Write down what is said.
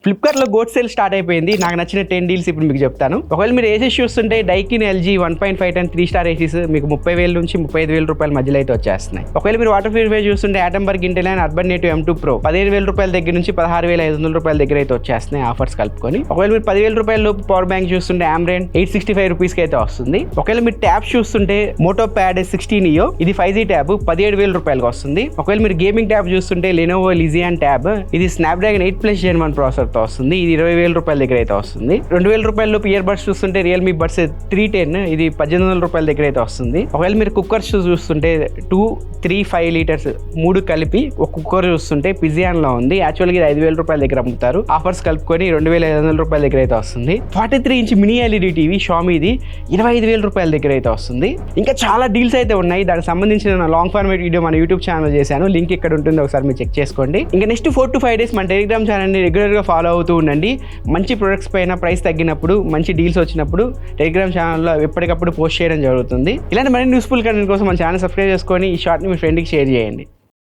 ఫ్లిప్కార్ట్లో goat sale start అయిపోయింది. నాకు నచ్చిన 10 డీల్స్ ఇప్పుడు మీకు చెప్తాను. ఒకవేళ మీరు ఏసీస్ చూస్తుంటే డైకిన్ ఎల్జీ 1.5 టన్ 3 స్టార్ ఏసీస్ మీకు 30,000 నుంచి 35,000 రూపాయల మధ్యలో అయితే వచ్చేస్తున్నాయి. ఒకవేళ మీరు వాటర్ ప్యూరిఫై చూస్తుంటే Atomberg ఇంటెలియన్ urban native M2 Pro 15,000 రూపాయల దగ్గర నుంచి 16,500 రూపాయల దగ్గర అయితే వచ్చేస్తున్నాయి ఆఫర్స్ కలుపుకొని. ఒకవేళ మీరు 10,000 రూపాయల లోపు పవర్ బ్యాంక్ చూస్తుంటే ఆమ్రేన్ 865 రూపీస్కి అయితే వస్తుంది. ఒకవేళ మీరు ట్యాబ్స్ చూస్తుంటే మోటో ప్యాడ్ 16 నియో ఇది 5G ట్యాబ్ 17,000 రూపాయలకు వస్తుంది. ఒకవేళ మీరు గేమింగ్ ట్యాబ్ చూస్తుంటే లెనోవో లిజియాన్ ట్యాబ్ ఇది స్నాప్డ్రాగన్ 8+ Gen 1 ప్రాసెసర్తో వస్తుంది. ఇది 20,000 రూపాయల దగ్గర అయితే వస్తుంది. 2,000 రూపాయల లోపు ఇయర్ బడ్స్ చూస్తుంటే రియల్మీ బడ్స్ 310 ఇది 1,800 రూపాయల దగ్గర అయితే వస్తుంది. ఒకవేళ మీరు కుక్కర్స్ చూస్తుంటే 2, 3, 5 లీటర్స్ 3 కలిపి ఒక కుక్కర్ చూస్తుంటే పిజియాన్ లో ఉంది. యాక్చువల్గా ఇది 5,000 రూపాయల దగ్గర అమ్ముతారు. ఆఫర్స్ కలుపుకొని 2,500 రూపాయల దగ్గర అయితే వస్తుంది. 43 ఇంచ్ మినీ ఎల్ఈడి టీవీ షామీది 25,000 రూపాయల దగ్గర అయితే వస్తుంది. ఇంకా చాలా డీల్స్ అయితే ఉన్నాయి. దానికి సంబంధించిన లాంగ్ ఫార్మేట్ వీడియో మన యూట్యూబ్ ఛానల్ చేశాను. లింక్ ఇక్కడ ఉంటుంది, ఒకసారి మీరు చెక్ చేసుకోండి. ఇంకా నెక్స్ట్ 4 to 5 డేస్ మన టెలిగ్రామ్ ఛానల్ని రెగ్యులర్గా ఫాలో అవుతూ ఉండండి. మంచి ప్రొడక్ట్స్ పైన ప్రైస్ తగ్గినప్పుడు, మంచి డీల్స్ వచ్చినప్పుడు టెలిగ్రామ్ ఛానల్లో ఎప్పటికప్పుడు పోస్ట్ చేయడం జరుగుతుంది. ఇలాంటి మరిన్ని యూస్ఫుల్ కంటెంట్ కోసం మన ఛానల్ సబ్స్క్రైబ్ చేసుకొని ఈ షార్ట్ని మీ ఫ్రెండ్కి షేర్ చేయండి.